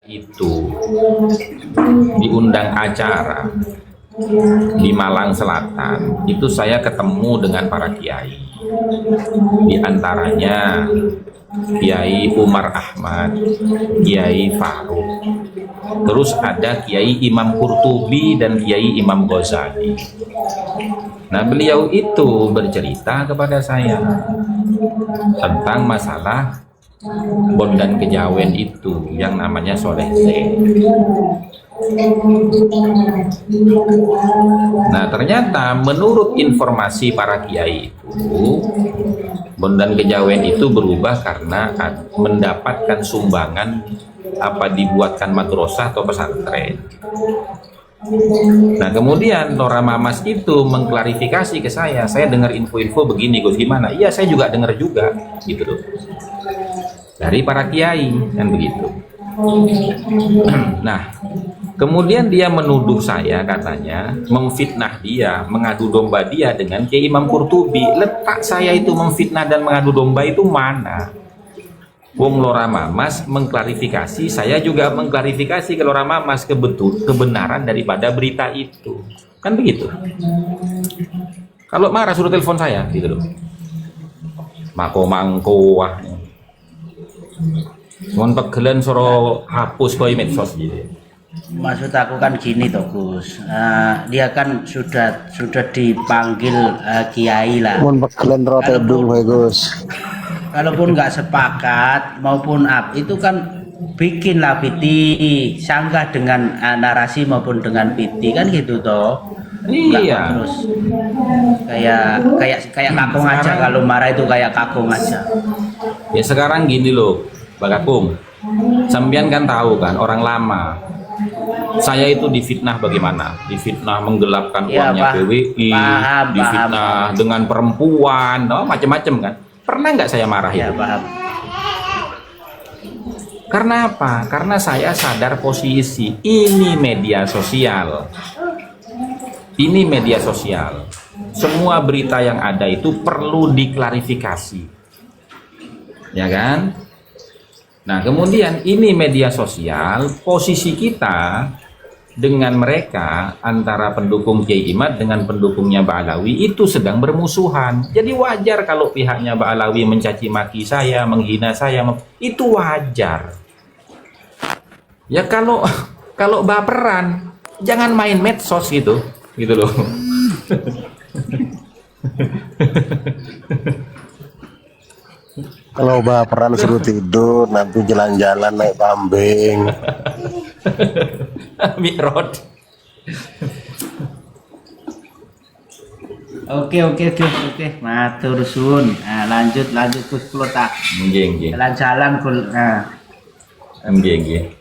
itu diundang acara di Malang Selatan, itu saya ketemu dengan para kiai, di antaranya Kiai Umar Ahmad, Kiai Faruk, terus ada Kiai Imam Qurtubi dan Kiai Imam Ghazali. Nah, beliau itu bercerita kepada saya tentang masalah Bondan Kejawen itu yang namanya Soleh Z. Nah, ternyata menurut informasi para kiai itu, Bondan Kejawen itu berubah karena mendapatkan sumbangan dibuatkan madrasah atau pesantren. Nah, kemudian Nora Mamas itu mengklarifikasi ke saya dengar info-info begini, Gus, gimana? Iya, saya juga dengar juga, gitu loh. Dari para kiai, kan begitu. Nah, kemudian dia menuduh saya, katanya memfitnah dia, mengadu domba dia dengan Kiai Imam Qurtubi. Letak saya itu memfitnah dan mengadu domba itu mana? Wong Lora Mamas mengklarifikasi, saya juga mengklarifikasi ke Lora Mamas kebenaran daripada berita itu. Kan begitu. Kalau marah suruh telepon saya, gitu loh. Mangko wah. Mohon pegelen soro hapus boy medsos gitu. Maksud aku kan gini toh Gus, dia kan sudah dipanggil kiai lah. Mohon pegelen rotedung Gus. Kalaupun nggak sepakat maupun itu kan bikinlah piti sanggah dengan narasi maupun dengan piti kan gitu toh. Iya. Terus kayak kakung aja, kalau marah itu kayak kakung aja. Ya sekarang gini loh, Pak Kakung, sampean kan tahu kan orang lama. Saya itu difitnah bagaimana? Difitnah menggelapkan uangnya PWI, difitnah dengan perempuan, macam-macam kan. Pernah nggak saya marahin? Ya, paham. Karena apa? Karena saya sadar posisi ini media sosial. Ini media sosial. Semua berita yang ada itu perlu diklarifikasi. Ya kan? Nah, kemudian ini media sosial, posisi kita dengan mereka, antara pendukung Kiai Imad dengan pendukungnya Ba'alawi itu sedang bermusuhan. Jadi wajar kalau pihaknya Ba'alawi mencaci maki saya, menghina saya, itu wajar. Ya kalau baperan, jangan main medsos gitu loh. Kalau baperan suruh tidur, nanti jalan-jalan naik kambing. Mikrot. Oke, matur suwun. Lanjut Gus kula tak. Nggih. Jalan-jalan kul. Nggih.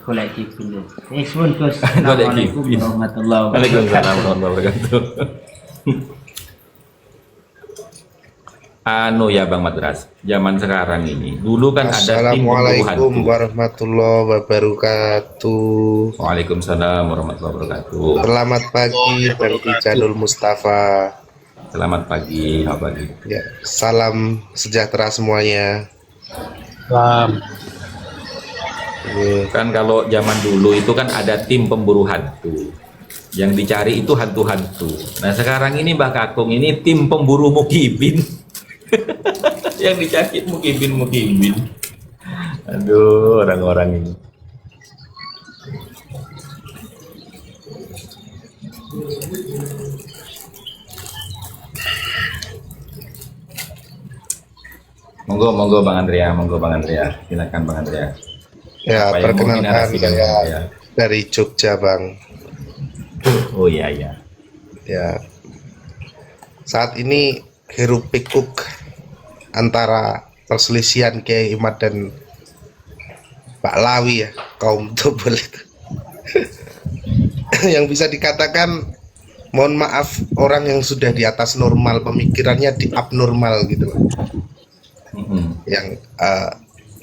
Golek kipin. Suwun Gus. Golek Assalamualaikum kipin. warahmatullahi Waalaikumsalam wabarakatuh. warahmatullahi wabarakatuh. Ya Bang Madras, zaman sekarang ini, dulu kan ada tim pembunuh Assalamualaikum hantu. warahmatullahi wabarakatuh. Waalaikumsalam warahmatullahi wabarakatuh. Selamat pagi Bang Ijanul Mustafa. Selamat pagi, apa pagi? Ya, salam sejahtera semuanya. Salam. Kan kalau zaman dulu itu kan ada tim pemburu hantu. Yang dicari itu hantu-hantu. Nah sekarang ini Mbak Kakung ini tim pemburu mukibin. Yang dicari mukibin. Aduh, orang-orang ini. Monggo Bang Andrea, silakan Bang Andrea. Ya, Apa yang mau perkenalkan dinarasikan, Bang saya Andrea? dari Jogja, Bang. Oh iya. Ya, saat ini hiruk pikuk antara perselisihan Kiai Imad dan Ba'alawi ya, kaum tobel itu. Yang bisa dikatakan, mohon maaf, orang yang sudah di atas normal, pemikirannya di abnormal gitu loh. Yang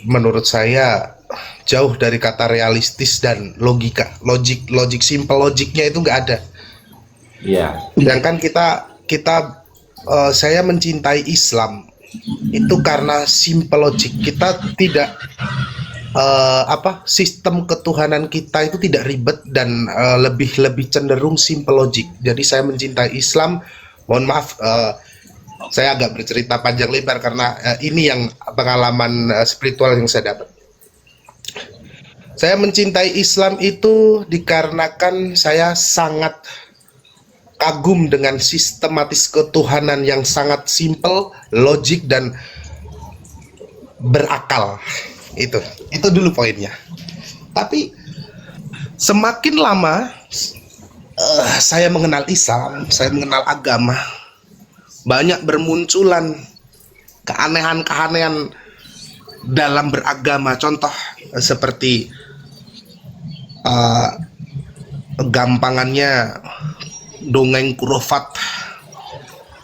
menurut saya jauh dari kata realistis dan logika, logik simple, logiknya itu nggak ada. Iya. Sedangkan saya mencintai Islam itu karena simple logik. Kita sistem ketuhanan kita itu tidak ribet dan lebih cenderung simple logic. Jadi saya mencintai Islam. Mohon maaf, saya agak bercerita panjang lebar karena ini yang pengalaman spiritual yang saya dapat. Saya mencintai Islam itu dikarenakan saya sangat kagum dengan sistematis ketuhanan yang sangat simple, logik dan berakal. Itu dulu poinnya. Tapi semakin lama saya mengenal Islam, saya mengenal agama, banyak bermunculan keanehan-keanehan dalam beragama. Contoh seperti gampangannya dongeng kurofat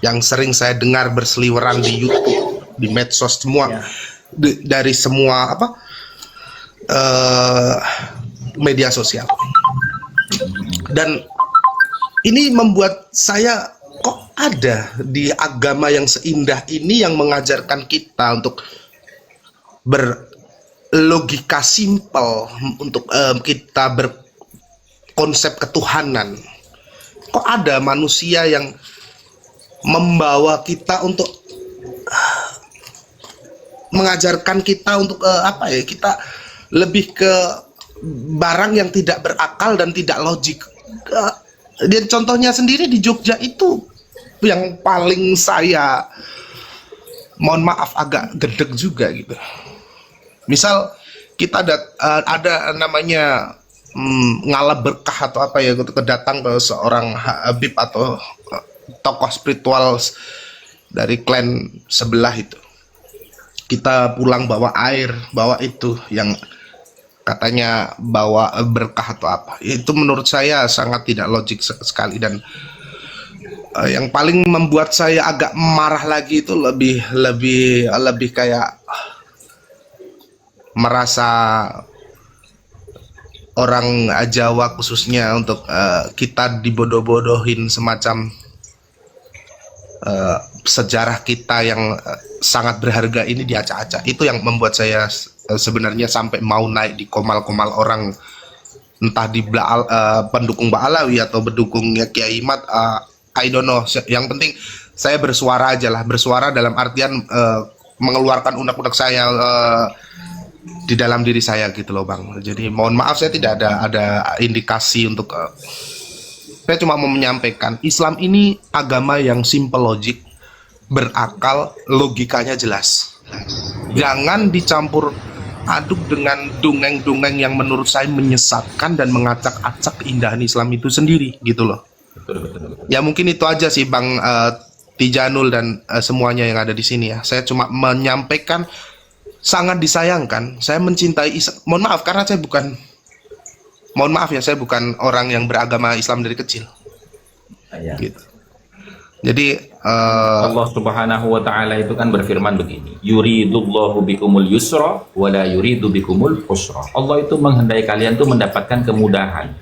yang sering saya dengar berseliweran di YouTube, di medsos semua, dari semua media sosial. Dan ini membuat saya, kok ada di agama yang seindah ini yang mengajarkan kita untuk berlogika simpel, untuk kita berkonsep ketuhanan. Kok ada manusia yang membawa kita untuk mengajarkan kita untuk kita lebih ke barang yang tidak berakal dan tidak logik. Dan contohnya sendiri di Jogja itu yang paling saya, mohon maaf, agak gedeg juga gitu. Misal kita ada namanya ngalap berkah atau apa ya, kedatang ke seorang habib atau tokoh spiritual dari klan sebelah itu. Kita pulang bawa air, bawa itu yang katanya bawa berkah atau apa. Itu menurut saya sangat tidak logik sekali. Dan yang paling membuat saya agak marah lagi itu lebih kayak merasa orang Jawa khususnya untuk kita dibodoh-bodohin semacam sejarah kita yang sangat berharga ini diacak-acak. Itu yang membuat saya sebenarnya sampai mau naik di komal-komal orang, entah di pendukung Ba'alawi atau pendukungnya Kiai Imad, I don't know. Yang penting saya bersuara aja lah, bersuara dalam artian mengeluarkan unek-unek saya di dalam diri saya gitu loh Bang. Jadi mohon maaf saya tidak ada indikasi untuk saya cuma mau menyampaikan Islam ini agama yang simple logic, berakal, logikanya jelas. Jangan dicampur aduk dengan dongeng-dongeng yang menurut saya menyesatkan dan mengacak-acak keindahan Islam itu sendiri gitu loh. Betul. Ya mungkin itu aja sih Bang Tijanul dan semuanya yang ada di sini ya. Saya cuma menyampaikan sangat disayangkan. Saya mencintai Islam. Mohon maaf karena saya bukan orang yang beragama Islam dari kecil. Ya. Gitu. Jadi Allah Subhanahu wa taala itu kan berfirman begini, yuridullahu bikumul yusra wa la yuridu bikumul usra. Allah itu menghendaki kalian itu mendapatkan kemudahan.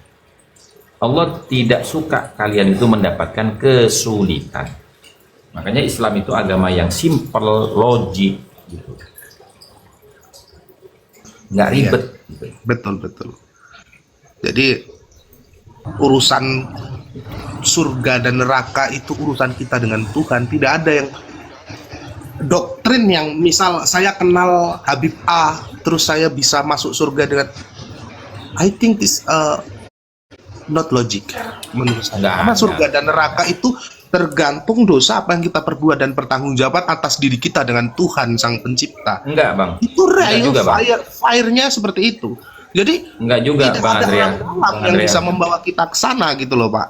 Allah tidak suka kalian itu mendapatkan kesulitan. Makanya Islam itu agama yang simple, logik gitu. Nggak ribet. Iya, betul. Jadi urusan surga dan neraka itu urusan kita dengan Tuhan. Tidak ada yang doktrin yang misal saya kenal Habib A terus saya bisa masuk surga dengan, I think this not logic menurut saya. Karena surga dan neraka itu tergantung dosa apa yang kita perbuat dan pertanggungjawaban atas diri kita dengan Tuhan Sang Pencipta. Enggak Bang. Itu real juga, fire-nya seperti itu. Jadi enggak juga tidak Bang ada Andrea. orang yang bisa membawa kita ke sana gitu loh Pak.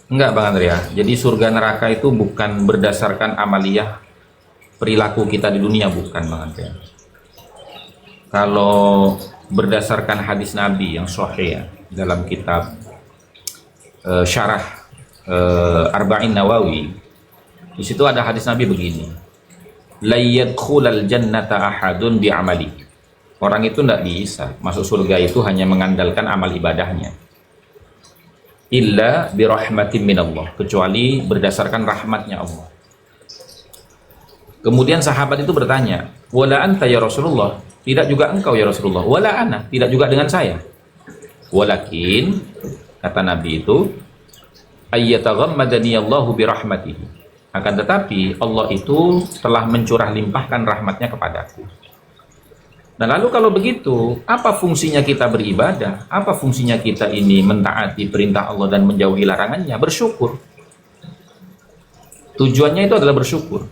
Enggak Bang Andrea. Jadi surga neraka itu bukan berdasarkan amaliyah perilaku kita di dunia, bukan Bang Andrea. Kalau berdasarkan hadis Nabi yang sahih dalam kitab syarah Arba'in Nawawi, di situ ada hadis Nabi begini, la yadkhulal jannata ahadun bi'amali. Orang itu tidak bisa masuk surga itu hanya mengandalkan amal ibadahnya, illa birahmatin minallah, kecuali berdasarkan rahmatnya Allah. Kemudian sahabat itu bertanya, wala anta ya Rasulullah, tidak juga engkau ya Rasulullah, wala ana, tidak juga dengan saya. Walakin, kata Nabi itu, ayyataghammadani Allahu birahmatihi. Akan tetapi Allah itu telah mencurah limpahkan rahmatnya kepadaku. Nah lalu kalau begitu, apa fungsinya kita beribadah? Apa fungsinya kita ini mentaati perintah Allah dan menjauhi larangannya? Bersyukur. Tujuannya itu adalah bersyukur.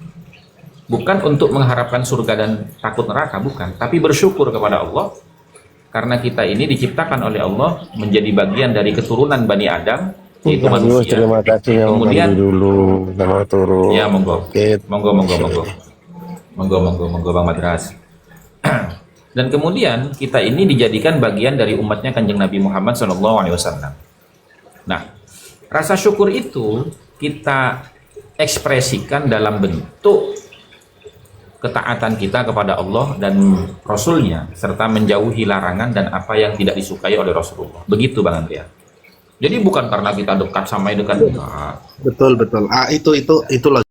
Bukan untuk mengharapkan surga dan takut neraka, bukan. Tapi bersyukur kepada Allah. Karena kita ini diciptakan oleh Allah menjadi bagian dari keturunan Bani Adam, yaitu manusia. Terima kasih yang Kemudian dulu sama turun. ya monggo. Oke. Monggo Bang Madras. Dan kemudian kita ini dijadikan bagian dari umatnya Kanjeng Nabi Muhammad SAW. Nah, rasa syukur itu kita ekspresikan dalam bentuk ketaatan kita kepada Allah dan Rasulnya, serta menjauhi larangan dan apa yang tidak disukai oleh Rasulullah. Begitu Bang Andrea. Jadi bukan karena kita dekat sama dekat. Betul. Ah, itu loh.